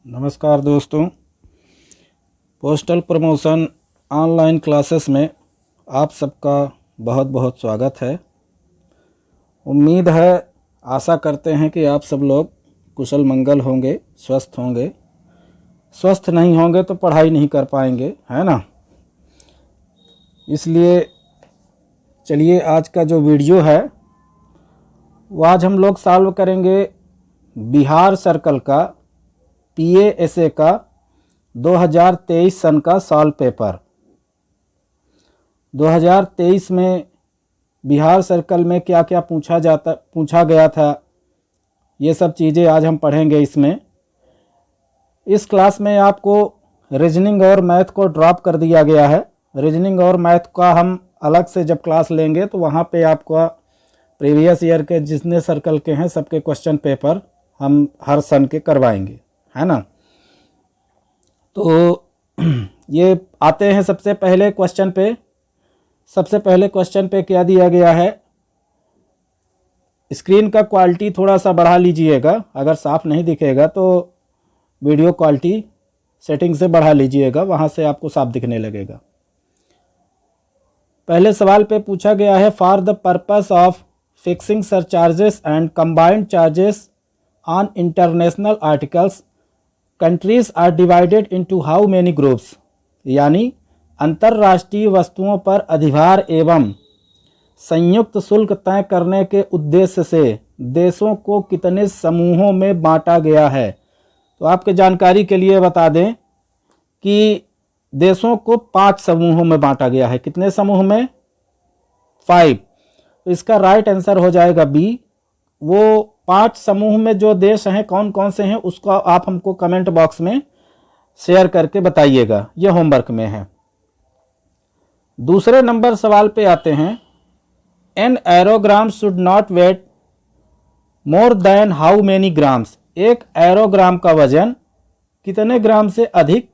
नमस्कार दोस्तों, postal promotion online classes में आप सबका बहुत बहुत स्वागत है। उम्मीद है, आशा करते हैं कि आप सब लोग कुशल मंगल होंगे, स्वस्थ होंगे। स्वस्थ नहीं होंगे तो पढ़ाई नहीं कर पाएंगे, है ना। इसलिए चलिए आज का जो वीडियो है वो आज हम लोग सॉल्व करेंगे बिहार सर्कल का PASA का 2023 सन का सॉल्व पेपर। 2023 में बिहार सर्कल में क्या क्या पूछा गया था, ये सब चीज़ें आज हम पढ़ेंगे। इस क्लास में आपको रीजनिंग और मैथ को ड्रॉप कर दिया गया है। रीजनिंग और मैथ का हम अलग से जब क्लास लेंगे तो वहाँ पे आपका प्रीवियस ईयर के जितने सर्कल के हैं सबके क्वेश्चन पेपर हम हर सन के करवाएंगे, है ना। तो ये आते हैं सबसे पहले क्वेश्चन पे। सबसे पहले क्वेश्चन पे क्या दिया गया है, स्क्रीन का क्वालिटी थोड़ा सा बढ़ा लीजिएगा। अगर साफ नहीं दिखेगा तो वीडियो क्वालिटी सेटिंग से बढ़ा लीजिएगा, वहाँ से आपको साफ दिखने लगेगा। पहले सवाल पे पूछा गया है, for the purpose of fixing surcharges and combined charges on international articles countries are divided into how many groups. यानी अंतर्राष्ट्रीय वस्तुओं पर अधिभार एवं संयुक्त शुल्क तय करने के उद्देश्य से देशों को कितने समूहों में बांटा गया है। तो आपके जानकारी के लिए बता दें कि देशों को 5 समूहों में बांटा गया है। कितने समूह में? 5। तो इसका राइट आंसर हो जाएगा बी। वो 5 समूह में जो देश हैं कौन कौन से हैं उसको आप हमको कमेंट बॉक्स में शेयर करके बताइएगा, ये होमवर्क में है। दूसरे नंबर सवाल पे आते हैं, an aerogram should not weight more than how many grams. एक एरोग्राम का वजन कितने ग्राम से अधिक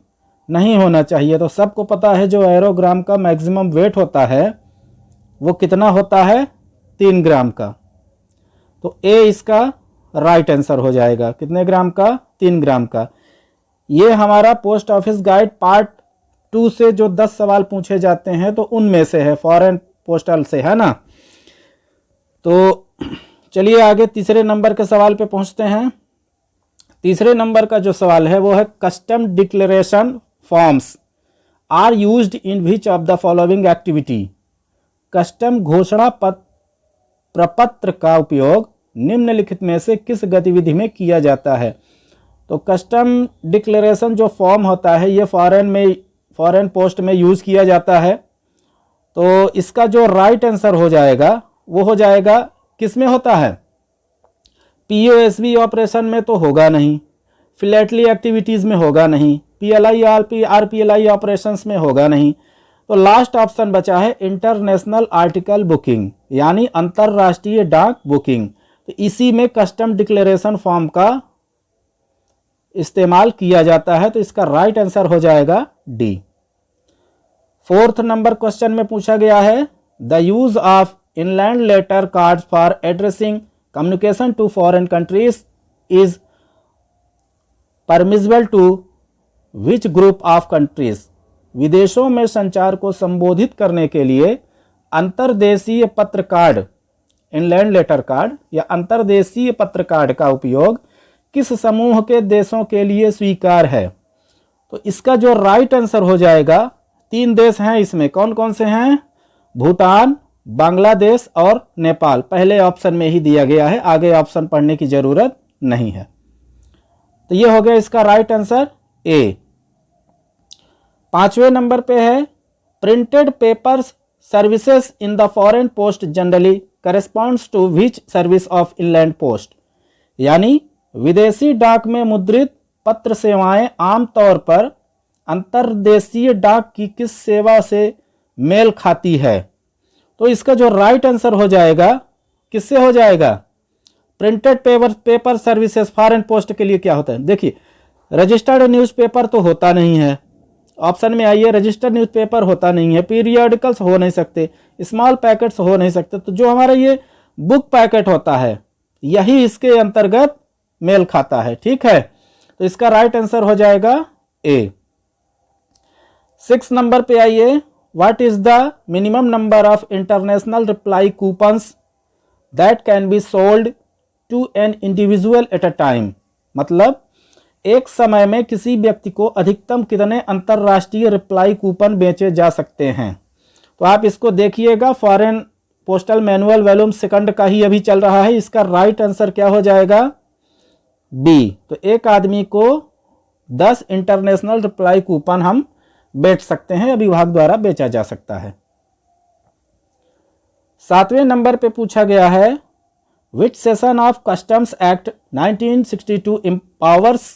नहीं होना चाहिए। तो सबको पता है जो एरोग्राम का मैक्सिमम वेट होता है वो कितना होता है, 3 ग्राम का। तो ए इसका राइट आंसर हो जाएगा। कितने ग्राम का? 3 ग्राम का। ये हमारा पोस्ट ऑफिस गाइड पार्ट 2 से जो 10 सवाल पूछे जाते हैं तो उनमें से है, फॉरेन पोस्टल से, है ना। तो चलिए आगे तीसरे नंबर के सवाल पे पहुंचते हैं। तीसरे नंबर का जो सवाल है वो है, custom declaration forms are used in which of the following activity. Custom घोषणा प्रपत्र का उपयोग निम्नलिखित में से किस गतिविधि में किया जाता है। तो कस्टम डिक्लेरेशन जो फॉर्म होता है ये फॉरेन पोस्ट में यूज़ किया जाता है। तो इसका जो राइट आंसर हो जाएगा वो हो जाएगा, किस में होता है? POSB ऑपरेशन में तो होगा नहीं, फिलेटली एक्टिविटीज़ में होगा नहीं, PLI RPLI ऑपरेशंस में होगा नहीं। तो लास्ट ऑप्शन बचा है इंटरनेशनल आर्टिकल बुकिंग, यानी अंतरराष्ट्रीय डाक बुकिंग। तो इसी में कस्टम डिक्लेरेशन फॉर्म का इस्तेमाल किया जाता है। तो इसका राइट आंसर हो जाएगा डी। फोर्थ नंबर क्वेश्चन में पूछा गया है, the use of inland letter cards for addressing communication to foreign countries is permissible to which group of countries. विदेशों में संचार को संबोधित करने के लिए अंतर्देशीय पत्र कार्ड, इनलैंड लेटर कार्ड या अंतर्देशीय पत्र कार्ड का उपयोग किस समूह के देशों के लिए स्वीकार है। तो इसका जो राइट आंसर हो जाएगा, 3 देश हैं इसमें, कौन कौन से हैं? भूटान, बांग्लादेश और नेपाल। पहले ऑप्शन में ही दिया गया है, आगे ऑप्शन पढ़ने की जरूरत नहीं है। तो ये हो गया इसका राइट आंसर ए। 5वें नंबर पे है, printed papers services in the foreign post generally corresponds to which service of inland post. यानी विदेशी डाक में मुद्रित पत्र सेवाएं आमतौर पर अंतर्देशीय डाक की किस सेवा से मेल खाती है। तो इसका जो राइट आंसर हो जाएगा, किससे हो जाएगा? Printed paper services foreign post के लिए क्या होता है? देखिए, रजिस्टर्ड न्यूज़पेपर तो होता नहीं है, ऑप्शन में आइए, रजिस्टर्ड न्यूज़पेपर होता नहीं है, पीरियडिकल्स हो नहीं सकते, स्मॉल पैकेट्स हो नहीं सकते। तो जो हमारा ये बुक पैकेट होता है यही इसके अंतर्गत मेल खाता है, ठीक है। तो इसका राइट आंसर हो जाएगा ए। 6 नंबर पे आइए, what is the minimum number of international reply coupons that can be sold to an individual at a time. मतलब एक समय में किसी व्यक्ति को अधिकतम कितने अंतरराष्ट्रीय रिप्लाई कूपन बेचे जा सकते हैं। तो आप इसको देखिएगा, फॉरेन पोस्टल मैनुअल वॉल्यूम 2 का ही अभी चल रहा है। इसका राइट आंसर क्या हो जाएगा? बी। तो एक आदमी को 10 इंटरनेशनल रिप्लाई कूपन हम बेच सकते हैं, विभाग द्वारा बेचा जा सकता है। 7वें नंबर पे पूछा गया है, which session of customs act 1962 empowers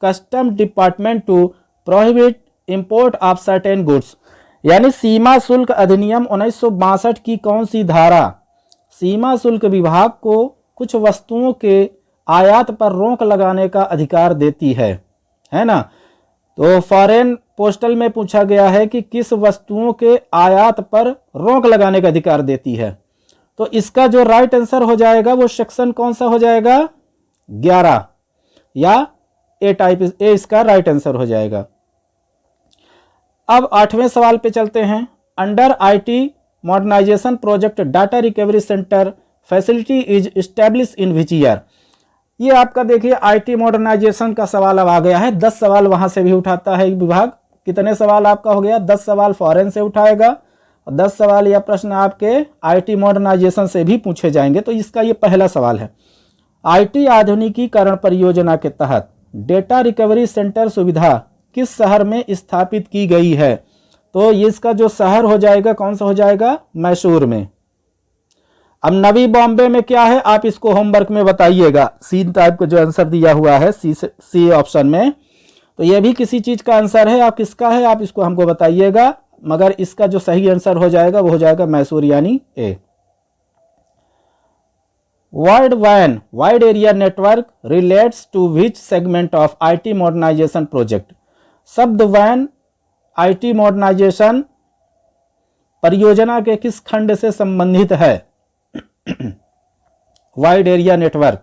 custom department to prohibit import of certain goods. यानी सीमा शुल्क अधिनियम 1962 की कौन सी धारा सीमा शुल्क विभाग को कुछ वस्तुओं के आयात पर रोक लगाने का अधिकार देती है ना। तो फॉरेन पोस्टल में पूछा गया है कि किस वस्तुओं के आयात पर रोक लगाने का अधिकार देती है। तो इसका जो राइट आंसर हो जाएगा वो सेक्शन कौन सा हो जाएगा? 11 या ए टाइप, ए इसका राइट आंसर हो जाएगा। अब 8वें सवाल पे चलते हैं। Under IT modernization project data recovery center facility is establish in which year. ये आपका देखिए आईटी मॉडर्नाइजेशन का सवाल अब आ गया है। 10 सवाल वहां से भी उठाता है विभाग। कितने सवाल आपका हो गया? 10 सवाल फॉरेन से उठाएगा और 10 सवाल या प्रश्न आपके आईटी मॉडर्नाइजेशन से भी पूछे जाएंगे। तो इसका ये पहला सवाल है, आईटी आधुनिकीकरण परियोजना के तहत डेटा रिकवरी सेंटर सुविधा किस शहर में स्थापित की गई है? तो इसका जो शहर हो जाएगा कौन सा हो जाएगा? मैसूर में। अब नवी बॉम्बे में क्या है आप इसको होमवर्क में बताइएगा। सी टाइप का जो आंसर दिया हुआ है सी ऑप्शन में, तो ये भी किसी चीज का आंसर है। आप किसका है आप इसको हमको बताइएगा, मगर इसका जो सही आंसर हो जाएगा वो हो जाएगा मैसूर यानी ए। वर्ड वैन wide area network relates to which segment of IT modernization project. शब्द वैन आईटी मॉडर्नाइजेशन परियोजना के किस खंड से संबंधित है? Wide area network.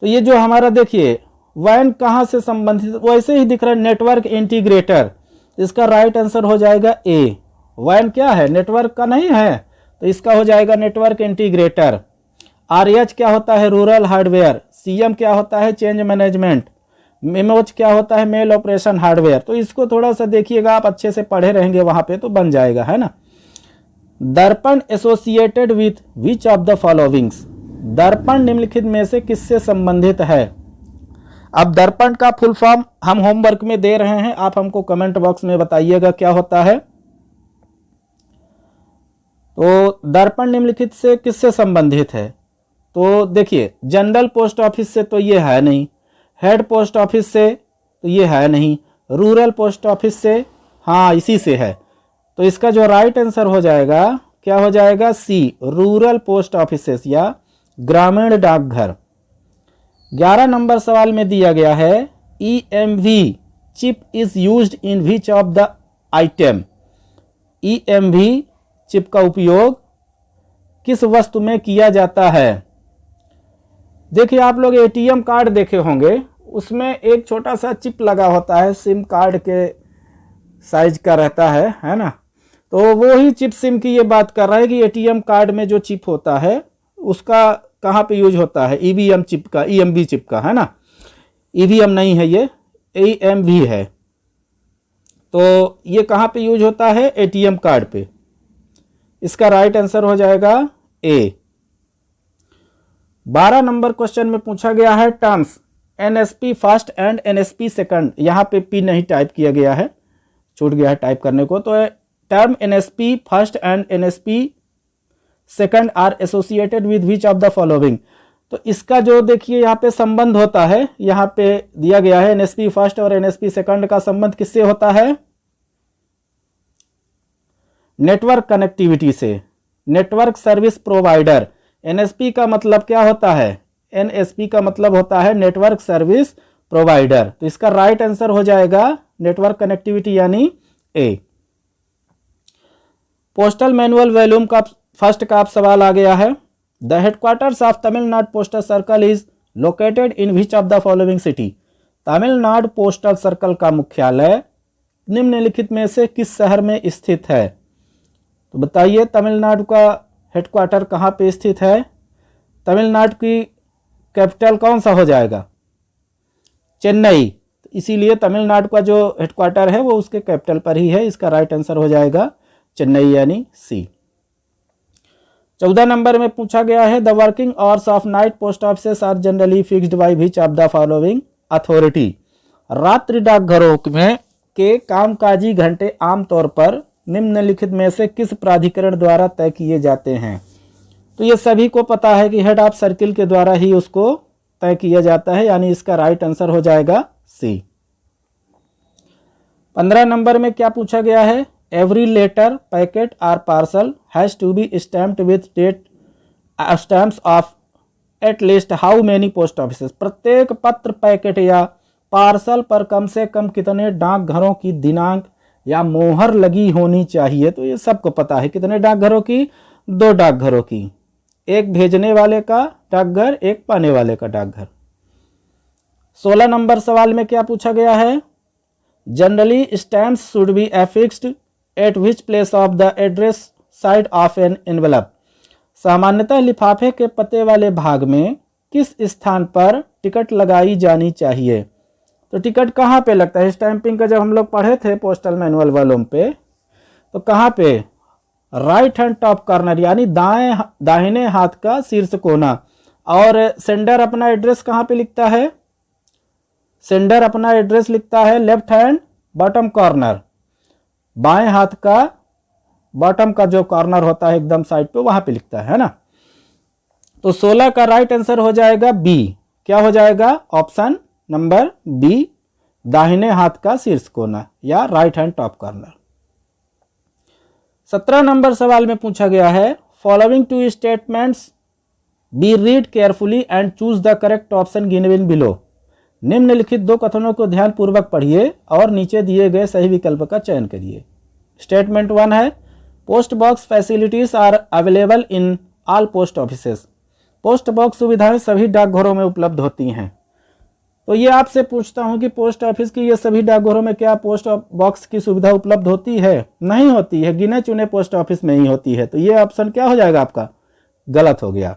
तो ये जो हमारा देखिए वैन कहां से संबंधित, वैसे ही दिख रहा है नेटवर्क इंटीग्रेटर। इसका राइट आंसर हो जाएगा ए। वैन क्या है? नेटवर्क का नहीं है, तो इसका हो जाएगा नेटवर्क इंटीग्रेटर। आरएच क्या होता है? Rural hardware. सीएम क्या होता है? Change management. मेमोज क्या होता है? Mail operation hardware. तो इसको थोड़ा सा देखिएगा, आप अच्छे से पढ़े रहेंगे वहां पे तो बन जाएगा, है ना। दर्पण associated with which of the followings. दर्पण निम्नलिखित में से किससे संबंधित है? अब दर्पण का फुल फॉर्म हम होमवर्क में दे रहे हैं, आप हमको कमेंट बॉक्स में बताइएगा क्या होता है। तो दर्पण निम्नलिखित से किससे संबंधित है? तो देखिए जनरल पोस्ट ऑफिस से तो ये है नहीं, हेड पोस्ट ऑफिस से तो ये है नहीं, रूरल पोस्ट ऑफिस से हाँ इसी से है। तो इसका जो राइट आंसर हो जाएगा क्या हो जाएगा? सी, रूरल पोस्ट ऑफिसेस या ग्रामीण डाकघर। 11 नंबर सवाल में दिया गया है, EMV chip is used in which of the item. EMV chip का उपयोग किस वस्तु में किया जाता है? देखिए आप लोग एटीएम कार्ड देखे होंगे, उसमें एक छोटा सा चिप लगा होता है, सिम कार्ड के साइज का रहता है ना। तो वो ही चिप सिम की ये बात कर रहा है कि एटीएम कार्ड में जो चिप होता है उसका कहाँ पे यूज होता है? ईवीएम चिप का, ईएमवी चिप का, है ना। ईवीएम नहीं है, ये ईएमवी है। तो ये कहाँ पे यूज होता है? एटीएम कार्ड पे। इसका राइट आंसर हो जाएगा ए। 12 नंबर क्वेश्चन में पूछा गया है terms NSP first and NSP second. यहाँ पे पी नहीं टाइप किया गया है, छूट गया है टाइप करने को। तो term NSP first and NSP second are associated with which of the following. तो इसका जो देखिए यहाँ पे संबंध होता है, यहाँ पे दिया गया है एनएसपी फर्स्ट और एनएसपी सेकंड का संबंध किससे होता है? नेटवर्क कनेक्टिविटी से, नेटवर्क सर्विस प्रोवाइडर। एनएसपी का मतलब क्या होता है? एनएसपी का मतलब होता है नेटवर्क सर्विस प्रोवाइडर। तो इसका राइट आंसर हो जाएगा नेटवर्क कनेक्टिविटी यानी ए। पोस्टल मैनुअल वॉल्यूम का फर्स्ट का आप सवाल आ गया है, the headquarters of Tamil Nadu postal circle is located in which of the following city. Tamil Nadu postal circle का मुख्यालय निम्नलिखित में से किस शहर में स्थित है? तो बताइए तमिलनाडु का हेडक्वार्टर कहाँ पे स्थित है? तमिलनाडु की कैपिटल कौन सा हो जाएगा? चेन्नई। इसीलिए तमिलनाडु का जो हेडक्वार्टर है वो उसके कैपिटल पर ही है। इसका राइट आंसर हो जाएगा चेन्नई यानी सी। 14 नंबर में पूछा गया है the working hours of night post office are generally fixed by which of the following authority. रात्रि डाकघरों में के कामकाजी घंटे आमतौर पर निम्नलिखित में से किस प्राधिकरण द्वारा तय किए जाते हैं? तो ये सभी को पता है कि हेड ऑफ सर्किल के द्वारा ही उसको तय किया जाता है, यानी इसका राइट आंसर हो जाएगा सी। 15 नंबर में क्या पूछा गया है? Every letter packet or parcel has to be stamped with date stamps of at least how many post offices. प्रत्येक पत्र पैकेट या पार्सल पर कम से कम कितने डाकघरों की दिनांक या मोहर लगी होनी चाहिए? तो ये सबको पता है। कितने डाकघरों की? 2 डाकघरों की, एक भेजने वाले का डाकघर, एक पाने वाले का डाकघर। 16 नंबर सवाल में क्या पूछा गया है? Generally stamps should be affixed at which place of the address side of an envelope. सामान्यतः लिफाफे के पते वाले भाग में किस स्थान पर टिकट लगाई जानी चाहिए? तो टिकट कहाँ पे लगता है? स्टैंपिंग का जब हम लोग पढ़े थे पोस्टल मैनुअल वालों पे, तो कहाँ पे? राइट हैंड टॉप कॉर्नर यानी दाहिने हाथ का शीर्ष कोना। और सेंडर अपना एड्रेस कहाँ पे लिखता है? सेंडर अपना एड्रेस लिखता है लेफ्ट हैंड बॉटम कॉर्नर, बाएं हाथ का बॉटम का जो कॉर्नर होता है एकदम साइड पे, वहां पे लिखता है ना। तो 16 का राइट आंसर हो जाएगा बी। क्या हो जाएगा? ऑप्शन नंबर बी, दाहिने हाथ का शीर्ष कोना या right hand top corner. 17 number सवाल में पूछा गया है following two statements be read carefully and choose the correct option given below. निम्नलिखित 2 कथनों को ध्यानपूर्वक पढ़िए और नीचे दिए गए सही विकल्प का चयन करिए। स्टेटमेंट 1 है post box facilities are available in all post offices. Post box सुविधाएं सभी डाकघरों में उपलब्ध होती हैं। तो ये आपसे पूछता हूं कि पोस्ट ऑफिस की ये सभी डाकघरों में क्या पोस्ट बॉक्स की सुविधा उपलब्ध होती है? नहीं होती है, गिने चुने पोस्ट ऑफिस में ही होती है। तो ये ऑप्शन क्या हो जाएगा आपका? गलत हो गया।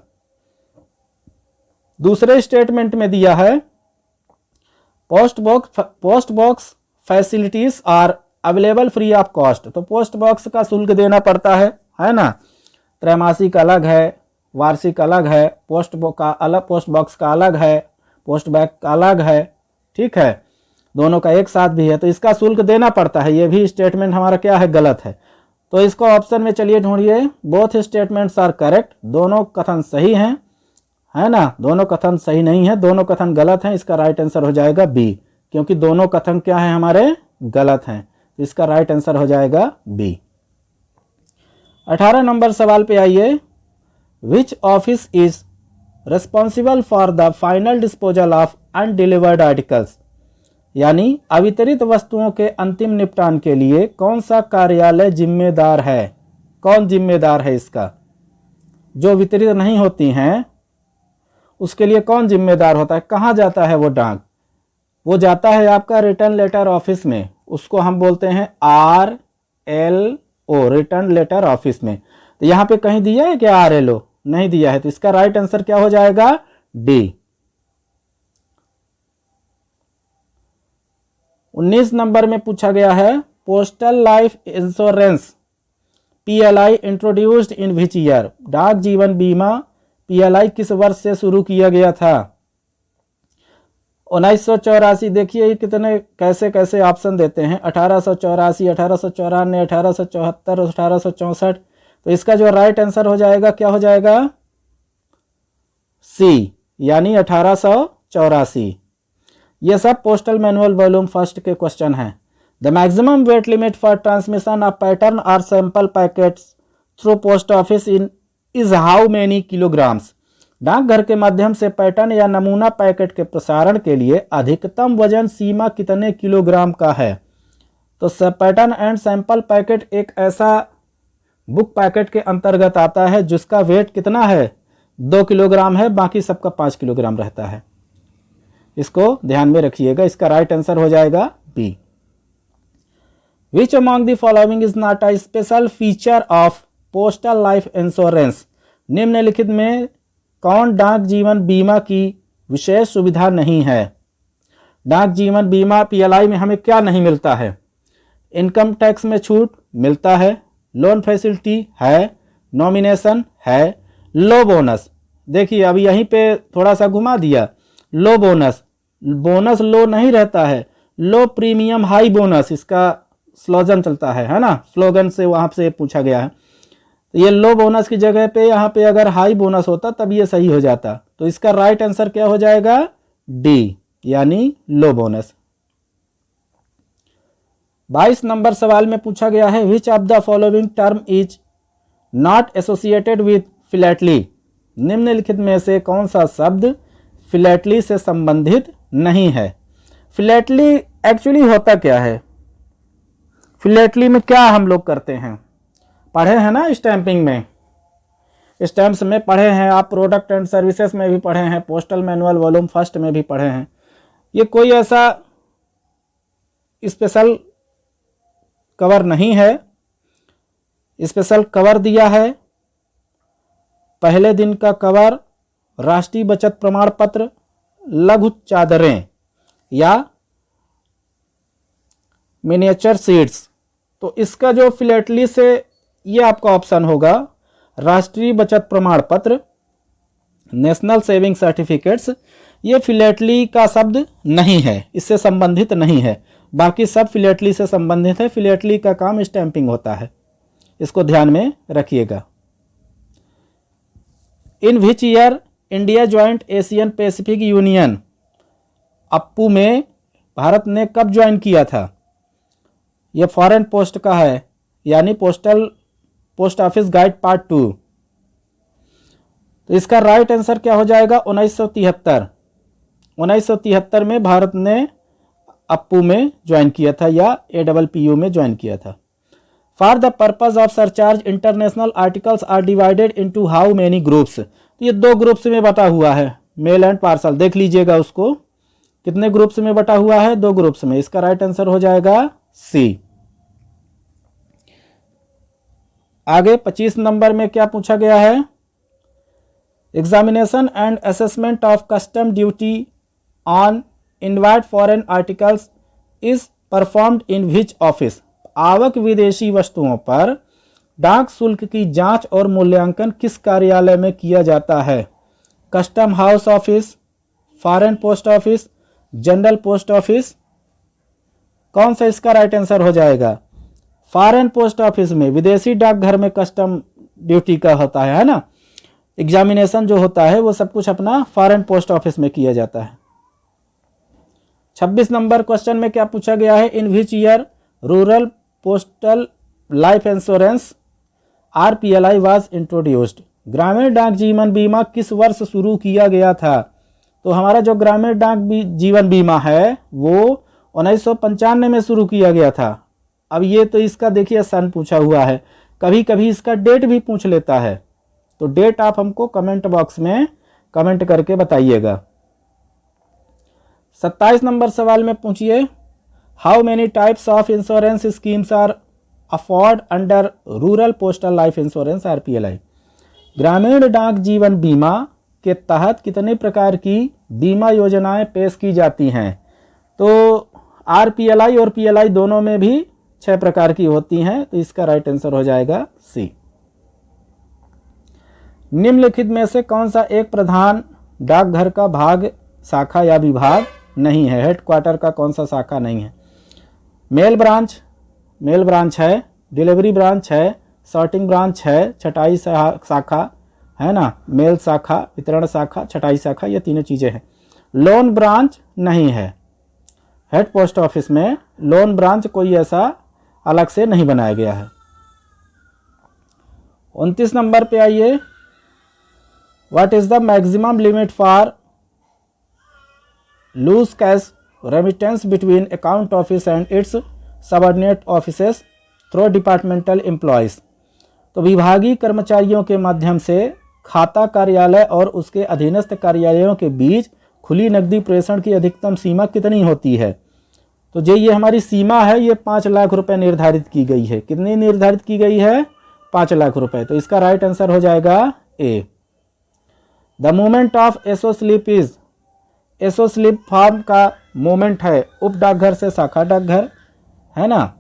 दूसरे स्टेटमेंट में दिया है post box facilities are available free of cost. तो पोस्ट बॉक्स का शुल्क देना पड़ता है ना। त्रैमासिक अलग है, वार्षिक अलग है, पोस्ट बॉक्स का अलग है, पोस्ट बैग का अलग है, ठीक है, दोनों का एक साथ भी है, तो इसका शुल्क देना पड़ता है। ये भी स्टेटमेंट हमारा क्या है? गलत है। तो इसको ऑप्शन में चलिए ढूंढिए। बोथ स्टेटमेंट्स आर करेक्ट, दोनों कथन सही हैं, है ना। दोनों कथन सही नहीं है, दोनों कथन गलत हैं। इसका राइट आंसर हो जाएगा बी, क्योंकि दोनों कथन क्या है? हमारे गलत हैं। तो इसका राइट आंसर हो जाएगा बी। 18 नंबर सवाल पे आइए। Which office is responsible for the final disposal of undelivered articles. यानी अवितरित वस्तुओं के अंतिम निपटान के लिए कौन सा कार्यालय जिम्मेदार है? कौन जिम्मेदार है इसका? जो वितरित नहीं होती हैं उसके लिए कौन जिम्मेदार होता है? कहाँ जाता है वो डाक? वो जाता है आपका रिटर्न लेटर ऑफिस में, उसको हम बोलते हैं RLO, रिटर्न लेटर ऑफिस में। तो यहाँ पे कहीं दिया है क्या RLO? नहीं दिया है। तो इसका राइट आंसर क्या हो जाएगा? डी। 19 नंबर में पूछा गया है postal life insurance PLI introduced in which year. डाक जीवन बीमा PLI किस वर्ष से शुरू किया गया था? 1984। देखिए कितने कैसे कैसे ऑप्शन देते हैं। 1884, 1894, 1874, 1864। तो इसका जो राइट आंसर हो जाएगा क्या हो जाएगा? सी, यानी 1884। ये सब पोस्टल मैनुअल वॉल्यूम 1 के क्वेश्चन हैं। The maximum weight limit for transmission of pattern और sample packets through post office in is how many kilograms. डाकघर के माध्यम से पैटर्न या नमूना पैकेट के प्रसारण के लिए अधिकतम वजन सीमा कितने किलोग्राम का है? तो पैटर्न एंड सैंपल पैकेट एक ऐसा बुक पैकेट के अंतर्गत आता है जिसका वेट कितना है? 2 किलोग्राम है, बाकी सबका 5 किलोग्राम रहता है। इसको ध्यान में रखिएगा, इसका राइट आंसर हो जाएगा B. Which among the following is not a special feature of postal life insurance? निम्नलिखित में कौन डाक जीवन बीमा की विशेष सुविधा नहीं है? डाक जीवन बीमा पीएलआई में हमें क्या नहीं मिलता है? इनकम टैक्स में छूट मिलता है, लोन फैसिलिटी है, नॉमिनेशन है, लो बोनस। देखिए अभी यहीं पे थोड़ा सा घुमा दिया, लो बोनस, बोनस लो नहीं रहता है, लो प्रीमियम हाई बोनस इसका स्लोगन चलता है ना, स्लोगन से वहाँ से पूछा गया है। तो ये लो बोनस की जगह पे यहाँ पे अगर हाई बोनस होता तब ये सही हो जाता। तो इसका राइट आंसर क्या हो जाएगा? डी, यानी लो बोनस। 22 नंबर सवाल में पूछा गया है विच of the following term is not associated with philately? निम्नलिखित में से कौन सा शब्द फिलेटली से संबंधित नहीं है? फिलेटली एक्चुअली होता क्या है? फिलेटली में क्या हम लोग करते हैं? पढ़े हैं ना स्टैंपिंग में, स्टैम्प्स में पढ़े हैं आप, प्रोडक्ट एंड सर्विसेज में भी पढ़े हैं, पोस्टल मैनुअल वॉल्यूम फर्स्ट में भी पढ़े हैं। ये कोई ऐसा स्पेशल कवर नहीं है, स्पेशल कवर दिया है। पहले दिन का कवर राष्ट्रीय बचत प्रमाण पत्र, लघु चादरें या मिनिएचर सीट्स। तो इसका जो फिलेटली से ये आपका ऑप्शन होगा राष्ट्रीय बचत प्रमाण पत्र, नेशनल सेविंग सर्टिफिकेट्स। ये फिलेटली का शब्द नहीं है, इससे संबंधित नहीं है। बाकी सब फिलेटली से संबंधित है। फिलेटली का काम स्टैंपिंग होता है, इसको ध्यान में रखिएगा। In which year India joined Asian Pacific Union, APPU में भारत ने कब ज्वाइन किया था? यह फॉरेन पोस्ट का है, यानी पोस्ट ऑफिस गाइड पार्ट 2। तो इसका राइट आंसर क्या हो जाएगा? 1973। 1973 में भारत ने अप्पू में ज्वाइन किया था या APPU में ज्वाइन किया था। For the purpose of surcharge international articles are divided into how many groups? तो ये 2 ग्रुप्स में बटा हुआ है, मेल एंड पार्सल। देख लीजिएगा उसको, कितने ग्रुप्स में बटा हुआ है? 2 ग्रुप्स में। इसका राइट आंसर हो जाएगा सी। आगे 25 नंबर में क्या पूछा गया है? Examination and assessment of custom duty on invite foreign articles is performed in which office? आवक विदेशी वस्तुओं पर डाक शुल्क की जांच और मूल्यांकन किस कार्यालय में किया जाता है? Custom house office, foreign post office, general post office? कौन सा इसका राइट आंसर हो जाएगा? फॉरेन पोस्ट ऑफिस में, विदेशी डाकघर में कस्टम ड्यूटी का होता है ना। एग्जामिनेशन जो होता है वो सब कुछ अपना फॉरेन पोस्ट ऑफिस में किया जाता है। 26 नंबर क्वेश्चन में क्या पूछा गया है? In which year rural postal life insurance RPLI was introduced? ग्रामीण डाक जीवन बीमा किस वर्ष शुरू किया गया था? तो हमारा जो ग्रामीण डाक जीवन बीमा है वो 1995 में शुरू किया गया था। अब ये तो इसका देखिए सन पूछा हुआ है, कभी कभी इसका डेट भी पूछ लेता है। तो डेट आप हमको कमेंट बॉक्स में कमेंट करके बताइएगा। 27 नंबर सवाल में पूछिए how many types of insurance schemes are afford under rural postal life insurance RPLI? ग्रामीण डाक जीवन बीमा के तहत कितने प्रकार की बीमा योजनाएं पेश की जाती हैं? तो RPLI और PLI दोनों में भी 6 प्रकार की होती हैं। तो इसका राइट आंसर हो जाएगा सी। निम्नलिखित में से कौन सा एक प्रधान डाकघर का भाग, शाखा या विभाग नहीं है? हेडक्वार्टर का कौन सा शाखा नहीं है? मेल ब्रांच है, डिलीवरी ब्रांच है, सॉर्टिंग ब्रांच है, छटाई शाखा है ना, मेल शाखा, वितरण शाखा, छटाई शाखा, ये तीनों चीजें हैं। लोन ब्रांच नहीं है। हेड पोस्ट ऑफिस में लोन ब्रांच कोई ऐसा अलग से नहीं बनाया गया है। 29 नंबर पे आइए, what is the maximum limit for loose cash remittance between account office and its subordinate offices through departmental employees? तो विभागीय कर्मचारियों के माध्यम से खाता कार्यालय और उसके अधीनस्थ कार्यालयों के बीच खुली नकदी प्रेषण की अधिकतम सीमा कितनी होती है? तो जो ये हमारी सीमा है ये 5 लाख रुपए निर्धारित की गई है। कितनी निर्धारित की गई है? 5 लाख रुपए। तो इसका राइट आंसर हो जाएगा A. The movement of SO slip is, SO slip form का मूवमेंट है उप डाकघर से शाखा डाकघर, है ना।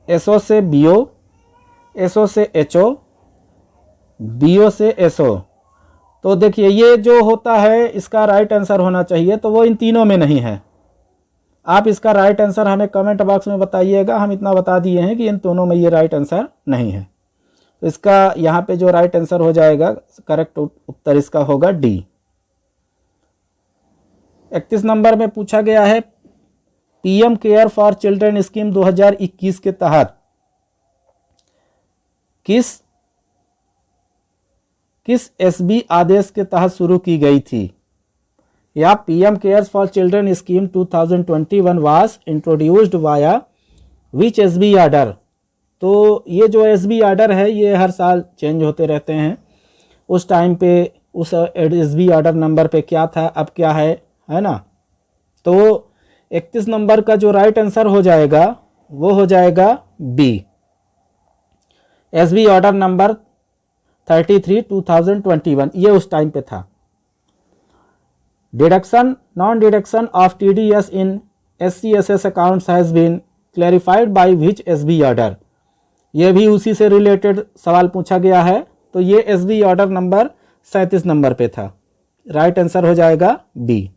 एसओ से बीओ, एसओ से एचओ, बीओ से एसओ। तो देखिए ये जो होता है इसका राइट आंसर होना चाहिए, तो वो इन तीनों में नहीं है। आप इसका राइट आंसर हमें कमेंट बॉक्स में बताइएगा। हम इतना बता दिए हैं कि इन दोनों में ये राइट आंसर नहीं है। तो इसका यहाँ पे जो राइट आंसर हो जाएगा, करेक्ट उत्तर इसका होगा डी। 31 नंबर में पूछा गया है PM care for children scheme 2021 के तहत किस एसबी आदेश के तहत शुरू की गई थी? या PM cares for children scheme 2021 was introduced via which SB order? तो ये जो एसबी आर्डर है ये हर साल चेंज होते रहते हैं। उस टाइम पे उस एसबी आर्डर नंबर पे क्या था, अब क्या है ना। तो 31 नंबर का जो राइट आंसर हो जाएगा वो हो जाएगा बी, एसबी ऑर्डर नंबर 33 2021, ये उस टाइम पे था। Deduction non deduction of TDS in SCSS accounts has been clarified by which SB order? ये भी उसी से रिलेटेड सवाल पूछा गया है। तो ये एसबी ऑर्डर नंबर 37 नंबर पे था। राइट आंसर हो जाएगा B.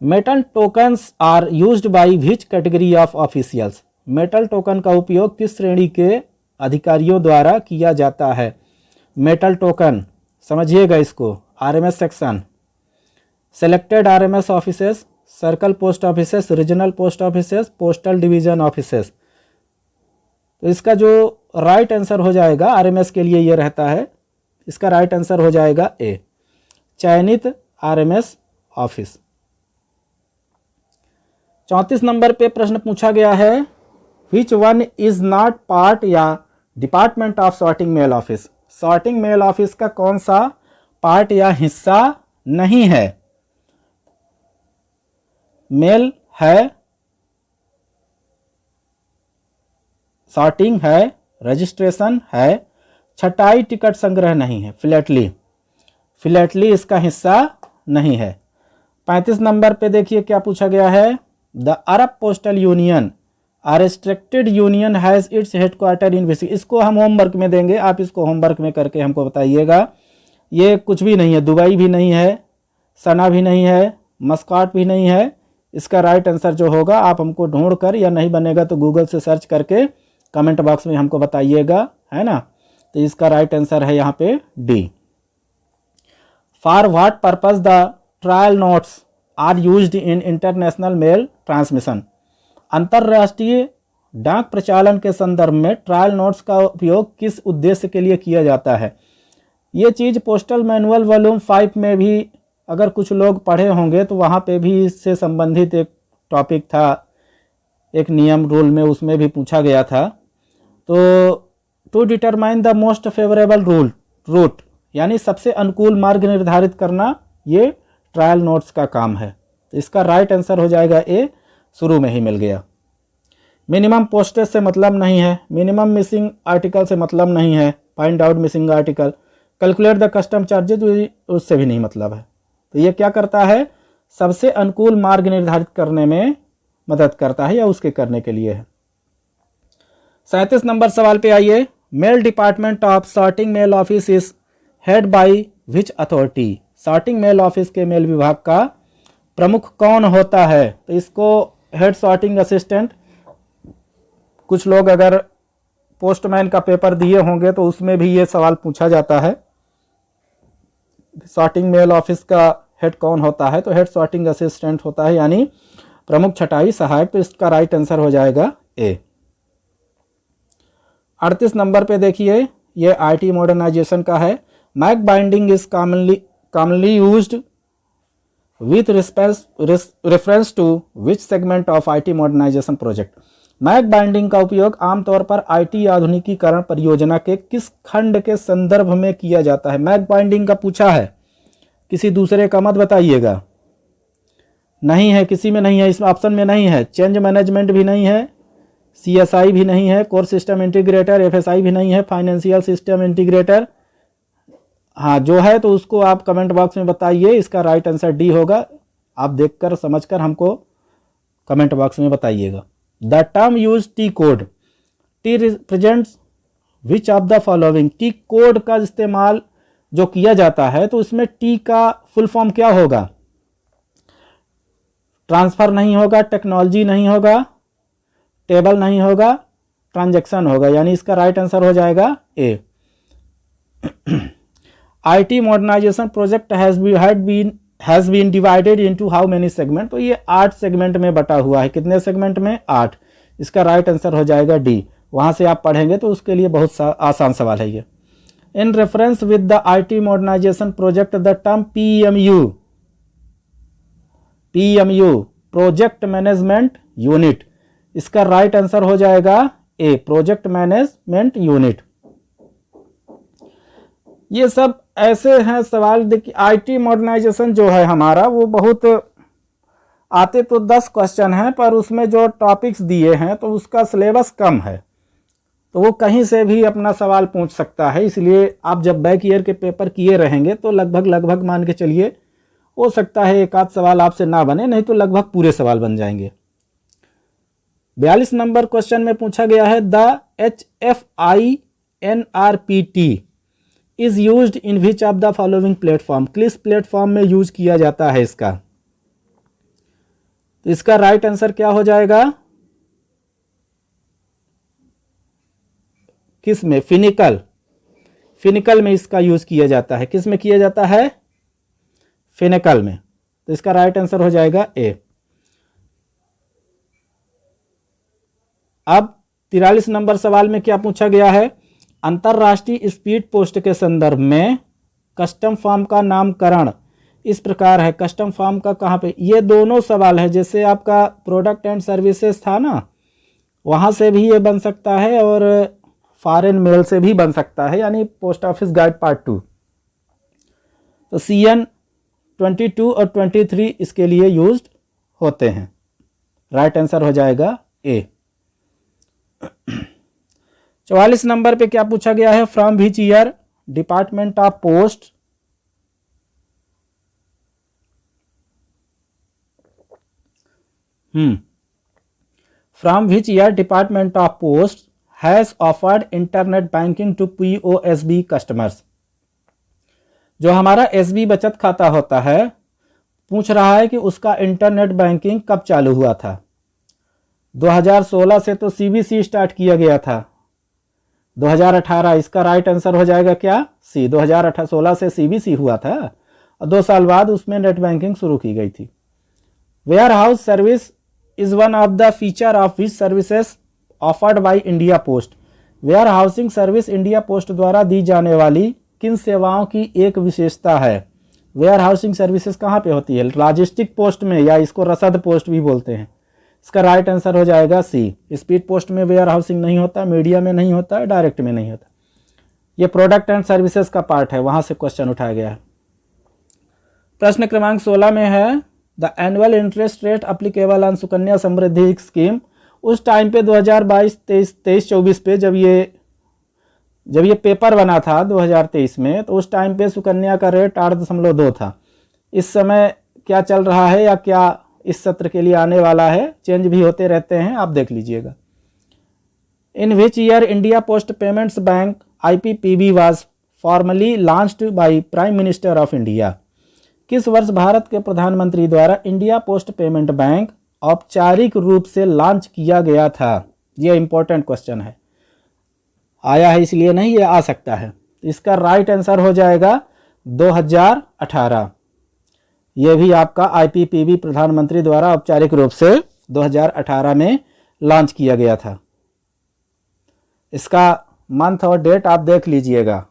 Metal tokens are used by which category of officials? Metal token का उपयोग किस श्रेणी के अधिकारियों द्वारा किया जाता है? मेटल टोकन समझिएगा इसको, RMS section, selected RMS offices, circle post offices, regional post offices, postal division offices. तो इसका जो राइट आंसर हो जाएगा आरएमएस के लिए ये रहता है, इसका राइट आंसर हो जाएगा ए, चयनित आरएमएस ऑफिस। 34 नंबर पे प्रश्न पूछा गया है which one is not part या department of sorting mail office? Sorting mail office का कौन सा पार्ट या हिस्सा नहीं है? मेल है, सॉर्टिंग है, रजिस्ट्रेशन है, छटाई टिकट संग्रह नहीं है, फिलेटली इसका हिस्सा नहीं है। 35 नंबर पे देखिए क्या पूछा गया है, the Arab postal union a restricted union has its headquarter in विसिक। इसको हम होमवर्क में देंगे, आप इसको होमवर्क में करके हमको बताइएगा। ये कुछ भी नहीं है, दुबई भी नहीं है, सना भी नहीं है, मस्काट भी नहीं है। इसका राइट आंसर जो होगा आप हमको ढूंढ कर, या नहीं बनेगा तो गूगल से सर्च करके कमेंट बॉक्स में हमको बताइएगा, है ना। तो इसका राइट आंसर है यहाँ पे D. For what purpose the trial notes are used in international mail transmission? अंतर्राष्ट्रीय डाक प्रचालन के संदर्भ में ट्रायल नोट्स का उपयोग किस उद्देश्य के लिए किया जाता है? ये चीज़ पोस्टल मैनुअल वॉल्यूम 5 में भी अगर कुछ लोग पढ़े होंगे तो वहाँ पे भी इससे संबंधित एक टॉपिक था, एक नियम रूल में उसमें भी पूछा गया था। तो to determine the most favourable route, यानी सबसे अनुकूल मार्ग निर्धारित करना, ये ट्रायल नोट्स का काम है। तो इसका राइट आंसर हो जाएगा ए, शुरू में ही मिल गया। मिनिमम पोस्टेज से मतलब नहीं है, मिनिमम मिसिंग आर्टिकल से मतलब नहीं है, find out missing article, calculate the custom charges, उससे भी नहीं मतलब है। तो ये क्या करता है, सबसे अनुकूल मार्ग निर्धारित करने में मदद करता है, या उसके करने के लिए है। 37 नंबर सवाल पे आइए, mail department of sorting mail office is head by which authority? Sorting mail office के मेल विभाग का प्रमुख कौन होता है? तो इसको हेड सॉर्टिंग असिस्टेंट, कुछ लोग अगर पोस्टमैन का पेपर दिए होंगे तो उसमें भी ये सवाल पूछा जाता है, सॉर्टिंग मेल ऑफिस का हेड कौन होता है? तो हेड सॉर्टिंग असिस्टेंट होता है, यानी प्रमुख छटाई सहायक। तो इसका राइट आंसर हो जाएगा ए। 38 नंबर पे देखिए, ये आईटी मॉडर्नाइजेशन का है। MAC binding is commonly used with reference to which segment of IT modernization project? MAC binding का उपयोग आमतौर पर आईटी आधुनिकीकरण परियोजना के किस खंड के संदर्भ में किया जाता है? मैक बाइंडिंग का पूछा है, किसी दूसरे का मत बताइएगा। नहीं है, किसी में नहीं है, इस ऑप्शन में नहीं है। चेंज मैनेजमेंट भी नहीं है, सीएसआई भी नहीं है, कोर सिस्टम इंटीग्रेटर, एफएसआई भी नहीं है, फाइनेंशियल सिस्टम इंटीग्रेटर। हाँ, जो है तो उसको आप कमेंट बॉक्स में बताइए। इसका राइट आंसर डी होगा। आप देखकर समझकर हमको कमेंट बॉक्स में बताइएगा। The term use T code, T represents which of the following. T code का इस्तेमाल जो किया जाता है तो उसमें टी का फुल फॉर्म क्या होगा? ट्रांसफर नहीं होगा, टेक्नोलॉजी नहीं होगा, टेबल नहीं होगा, ट्रांजैक्शन होगा, यानी इसका राइट आंसर हो जाएगा A. IT modernization project has been divided into how many segment. तो ये 8 सेगमेंट में बटा हुआ है। कितने सेगमेंट में? 8। इसका राइट आंसर हो जाएगा डी। वहां से आप पढ़ेंगे तो उसके लिए बहुत आसान सवाल है ये। In reference with the IT modernization project the term PMU project management unit. इसका राइट आंसर हो जाएगा ए, प्रोजेक्ट मैनेजमेंट यूनिट। ये सब ऐसे हैं सवाल। देखिए IT मॉडर्नाइजेशन जो है हमारा, वो बहुत आते तो 10 क्वेश्चन हैं, पर उसमें जो टॉपिक्स दिए हैं तो उसका सिलेबस कम है, तो वो कहीं से भी अपना सवाल पूछ सकता है। इसलिए आप जब बैक ईयर के पेपर किए रहेंगे तो लगभग मान के चलिए, हो सकता है एक आध सवाल आपसे ना बने, नहीं तो लगभग पूरे सवाल बन जाएंगे। 42 नंबर क्वेश्चन में पूछा गया है the HFINRPT is used in which of the following platform. किस प्लेटफॉर्म में यूज किया जाता है इसका? तो इसका राइट आंसर क्या हो जाएगा? किस में? फिनिकल में इसका यूज किया जाता है। किस में किया जाता है? फिनिकल में। तो इसका राइट आंसर हो जाएगा ए। अब 43 नंबर सवाल में क्या पूछा गया है? अंतरराष्ट्रीय स्पीड पोस्ट के संदर्भ में कस्टम फॉर्म का नामकरण इस प्रकार है। कस्टम फॉर्म का कहाँ पे? ये दोनों सवाल है। जैसे आपका प्रोडक्ट एंड सर्विसेज था ना, वहाँ से भी ये बन सकता है और फॉरेन मेल से भी बन सकता है, यानी पोस्ट ऑफिस गाइड पार्ट 2। तो CN 22 और 23 इसके लिए यूज्ड होते हैं। राइट आंसर हो जाएगा ए। 44 नंबर पे क्या पूछा गया है? From which year department of post from which year department of post has offered internet banking to POSB customers. जो हमारा SB बचत खाता होता है, पूछ रहा है कि उसका इंटरनेट बैंकिंग कब चालू हुआ था। 2016 से तो CBC स्टार्ट किया गया था। 2018 इसका राइट आंसर हो जाएगा क्या? सी। 2016 से CBC हुआ था और 2 साल बाद उसमें नेट बैंकिंग शुरू की गई थी। Warehouse service is one of the feature of which services offered by India Post. Warehousing service India Post द्वारा दी जाने वाली किन सेवाओं की एक विशेषता है? वेयर हाउसिंग सर्विसेज कहाँ पे होती है? लॉजिस्टिक पोस्ट में, या इसको रसद पोस्ट भी बोलते हैं। इसका राइट आंसर हो जाएगा सी। स्पीड पोस्ट में वेयर हाउसिंग नहीं होता, मीडिया में नहीं होता, डायरेक्ट में नहीं होता। ये प्रोडक्ट एंड सर्विसेज का पार्ट है, वहां से क्वेश्चन उठाया गया है। प्रश्न क्रमांक 16 में है the annual interest rate applicable on Sukanya Samriddhi scheme. उस टाइम पे 2022-23-24 पे जब ये पेपर बना था 2023 में, तो उस टाइम पे सुकन्या का रेट 8.2 था। इस समय क्या चल रहा है या क्या इस सत्र के लिए आने वाला है? चेंज भी होते रहते हैं, आप देख लीजिएगा। In which year India post payments bank IPPB was formally launched by prime minister of India. किस वर्ष भारत के प्रधानमंत्री द्वारा इंडिया पोस्ट पेमेंट बैंक औपचारिक रूप से लॉन्च किया गया था? यह इंपॉर्टेंट क्वेश्चन है, आया है इसलिए नहीं, ये आ सकता है। इसका राइट आंसर हो जाएगा 2018। यह भी आपका IPPB प्रधानमंत्री द्वारा औपचारिक रूप से 2018 में लॉन्च किया गया था। इसका मंथ और डेट आप देख लीजिएगा,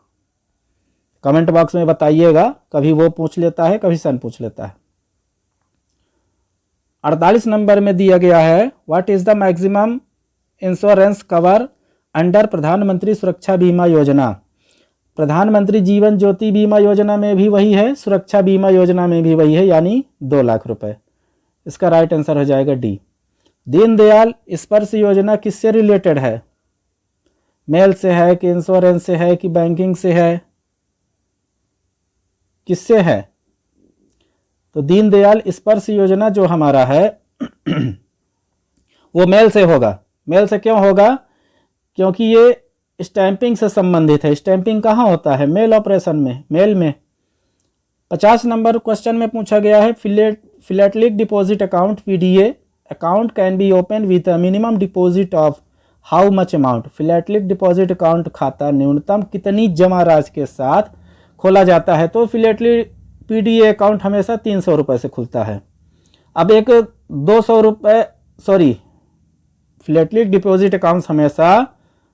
कमेंट बॉक्स में बताइएगा। कभी वो पूछ लेता है, कभी सन पूछ लेता है। 48 नंबर में दिया गया है what is the maximum insurance cover under प्रधानमंत्री सुरक्षा बीमा योजना? प्रधानमंत्री जीवन ज्योति बीमा योजना में भी वही है, सुरक्षा बीमा योजना में भी वही है, यानी 2 लाख रुपए। इसका राइट आंसर हो जाएगा डी। दीनदयाल स्पर्श योजना किससे रिलेटेड है? मेल से है कि इंश्योरेंस से है कि बैंकिंग से है, किससे है? तो दीनदयाल स्पर्श योजना जो हमारा है वो मेल से होगा। मेल से क्यों होगा? क्योंकि ये स्टैंपिंग से संबंधित है। स्टैंपिंग कहाँ होता है? मेल ऑपरेशन में, मेल में। 50 नंबर क्वेश्चन में पूछा गया है, philatelic deposit account PDA account can be open with a minimum deposit of how much amount? Philatelic deposit account खाता न्यूनतम कितनी जमा राशि के साथ खोला जाता है? तो फिलेटलिक पीडीए अकाउंट हमेशा 300 रुपये से खुलता है। अब एक 200 रुपये, सॉरी, फिलेटलिक डिपॉजिट अकाउंट हमेशा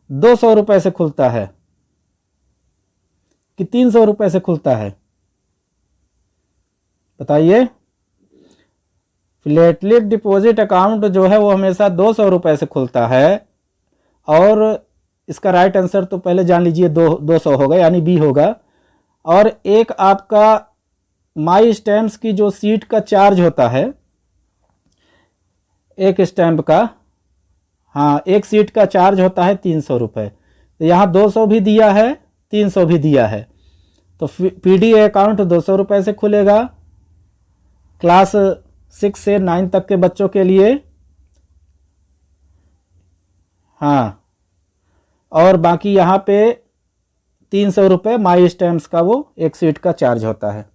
200 रुपये से खुलता है कि 300 रुपये से खुलता है? बताइए। फिलेटलिक डिपॉजिट अकाउंट जो है वो हमेशा 200 रुपये से खुलता है, और इसका राइट आंसर तो पहले जान लीजिए 200 होगा, यानी बी होगा। और एक आपका माई स्टैम्प्स की जो सीट का चार्ज होता है, एक स्टैम्प का, हाँ, एक सीट का चार्ज होता है 300 रुपये। तो यहाँ 200 भी दिया है, 300 भी दिया है, तो पीडीए अकाउंट 200 रुपये से खुलेगा क्लास 6 से 9 तक के बच्चों के लिए, हाँ, और बाकी यहाँ पे 300 रुपये माई स्टैम्प्स का वो एक सीट का चार्ज होता है।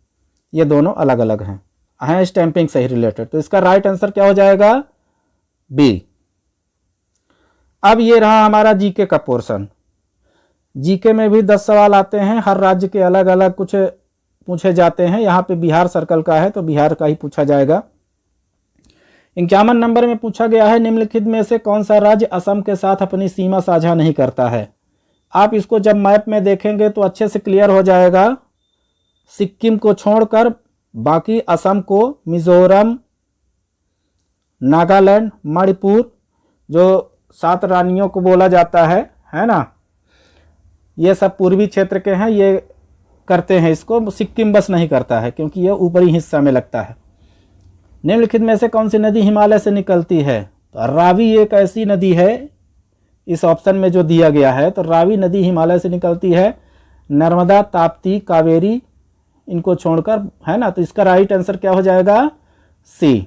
ये दोनों अलग अलग हैं स्टैंपिंग से ही रिलेटेड। तो इसका राइट आंसर क्या हो जाएगा? बी। अब ये रहा हमारा जीके का पोर्शन। जीके में भी 10 सवाल आते हैं, हर राज्य के अलग अलग कुछ पूछे जाते हैं। यहाँ पे बिहार सर्कल का है तो बिहार का ही पूछा जाएगा। 51 नंबर में पूछा गया है, निम्नलिखित में से कौन सा राज्य असम के साथ अपनी सीमा साझा नहीं करता है? आप इसको जब मैप में देखेंगे तो अच्छे से क्लियर हो जाएगा। सिक्किम को छोड़कर बाकी असम को, मिजोरम, नागालैंड, मणिपुर, जो 7 रानियों को बोला जाता है ना, ये सब पूर्वी क्षेत्र के हैं, ये करते हैं इसको। सिक्किम बस नहीं करता है क्योंकि ये ऊपरी हिस्सा में लगता है। निम्नलिखित में से कौन सी नदी हिमालय से निकलती है? तो रावी एक ऐसी नदी है, इस ऑप्शन में जो दिया गया है, तो रावी नदी हिमालय से निकलती है। नर्मदा, ताप्ती, कावेरी, इनको छोड़कर, है ना। तो इसका राइट आंसर क्या हो जाएगा? सी।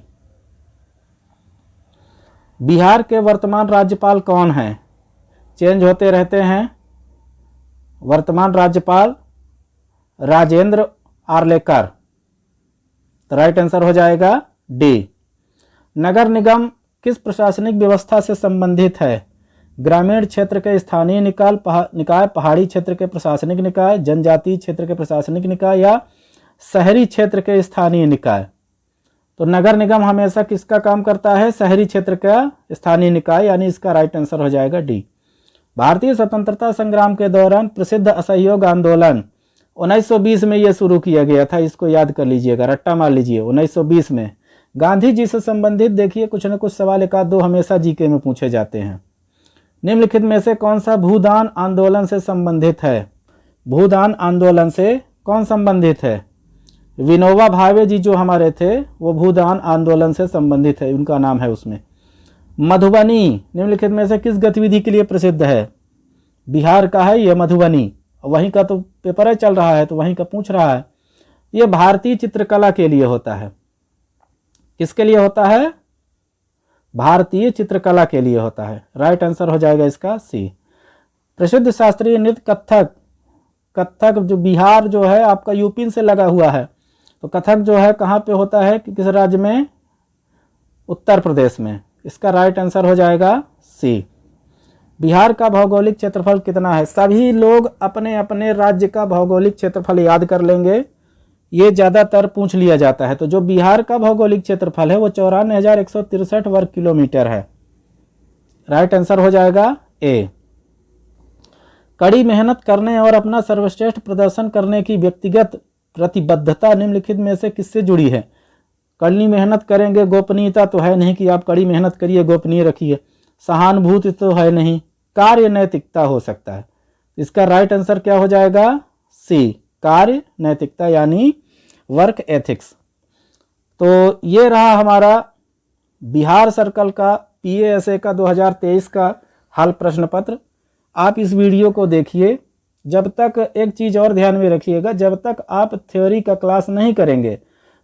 बिहार के वर्तमान राज्यपाल कौन हैं? चेंज होते रहते हैं। वर्तमान राज्यपाल राजेंद्र आर्लेकर। तो राइट आंसर हो जाएगा डी। नगर निगम किस प्रशासनिक व्यवस्था से संबंधित है? ग्रामीण क्षेत्र के स्थानीय निकाय, पहाड़ी क्षेत्र के प्रशासनिक निकाय, जनजातीय क्षेत्र के प्रशासनिक निकाय, या शहरी क्षेत्र के स्थानीय निकाय? तो नगर निगम हमेशा किसका काम करता है? शहरी क्षेत्र का स्थानीय निकाय, यानी इसका राइट आंसर हो जाएगा डी। भारतीय स्वतंत्रता संग्राम के दौरान प्रसिद्ध असहयोग आंदोलन 1920 में यह शुरू किया गया था। इसको याद कर लीजिएगा, रट्टा मार लीजिए। 1920 में गांधी जी से संबंधित देखिए कुछ न कुछ सवाल, एक आध दो हमेशा जीके में पूछे जाते हैं। निम्नलिखित में से कौन सा भूदान आंदोलन से संबंधित है? भूदान आंदोलन से कौन संबंधित है? विनोबा भावे जी जो हमारे थे वो भूदान आंदोलन से संबंधित है, उनका नाम है उसमें। मधुबनी निम्नलिखित में से किस गतिविधि के लिए प्रसिद्ध है? बिहार का है ये मधुबनी, वहीं का तो पेपर है चल रहा है तो वहीं का पूछ रहा है। ये भारतीय चित्रकला के लिए होता है। किसके लिए होता है? भारतीय चित्रकला के लिए होता है। राइट आंसर हो जाएगा इसका सी। प्रसिद्ध शास्त्रीय नृत्य कथक, कथक जो बिहार जो है आपका यूपी से लगा हुआ है, तो कथक जो है कहाँ पे होता है, किस राज्य में? उत्तर प्रदेश में। इसका राइट आंसर हो जाएगा सी। बिहार का भौगोलिक क्षेत्रफल कितना है? सभी लोग अपने अपने राज्य का भौगोलिक क्षेत्रफल याद कर लेंगे, ये ज़्यादातर पूछ लिया जाता है। तो जो बिहार का भौगोलिक क्षेत्रफल है वो 94,163 वर्ग किलोमीटर है। राइट आंसर हो जाएगा ए। कड़ी मेहनत करने और अपना सर्वश्रेष्ठ प्रदर्शन करने की व्यक्तिगत प्रतिबद्धता निम्नलिखित में से किससे जुड़ी है? कड़ी मेहनत करेंगे, गोपनीयता तो है नहीं कि आप कड़ी मेहनत करिए गोपनीय रखिए। सहानुभूति तो है नहीं, कार्य नैतिकता हो सकता है। इसका राइट आंसर क्या हो जाएगा? सी, कार्य नैतिकता यानी वर्क एथिक्स। तो ये रहा हमारा बिहार सर्कल का PASA का 2023 का हल प्रश्न पत्र। आप इस वीडियो को देखिए। जब तक एक चीज़ और ध्यान में रखिएगा, जब तक आप थ्योरी का क्लास नहीं करेंगे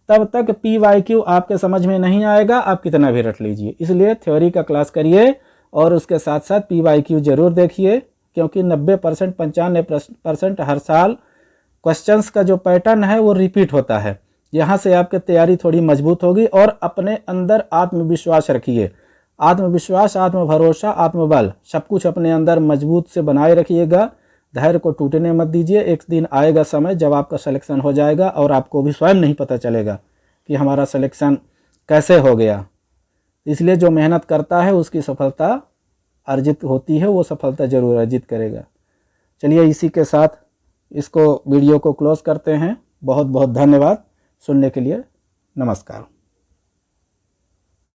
तब तक PYQ आपके समझ में नहीं आएगा, आप कितना भी रट लीजिए। इसलिए थ्योरी का क्लास करिए और उसके साथ साथ PYQ जरूर देखिए, क्योंकि 90% 95% हर साल क्वेश्चंस का जो पैटर्न है वो रिपीट होता है। यहाँ से आपकी तैयारी थोड़ी मजबूत होगी और अपने अंदर आत्मविश्वास रखिए। आत्मविश्वास, आत्मभरोसा, आत्मबल सब कुछ अपने अंदर मजबूत से बनाए रखिएगा। धैर्य को टूटने मत दीजिए। एक दिन आएगा समय जब आपका सिलेक्शन हो जाएगा और आपको भी स्वयं नहीं पता चलेगा कि हमारा सिलेक्शन कैसे हो गया। इसलिए जो मेहनत करता है उसकी सफलता अर्जित होती है, वो सफलता जरूर अर्जित करेगा। चलिए इसी के साथ इसको वीडियो को क्लोज करते हैं। बहुत बहुत धन्यवाद सुनने के लिए। नमस्कार।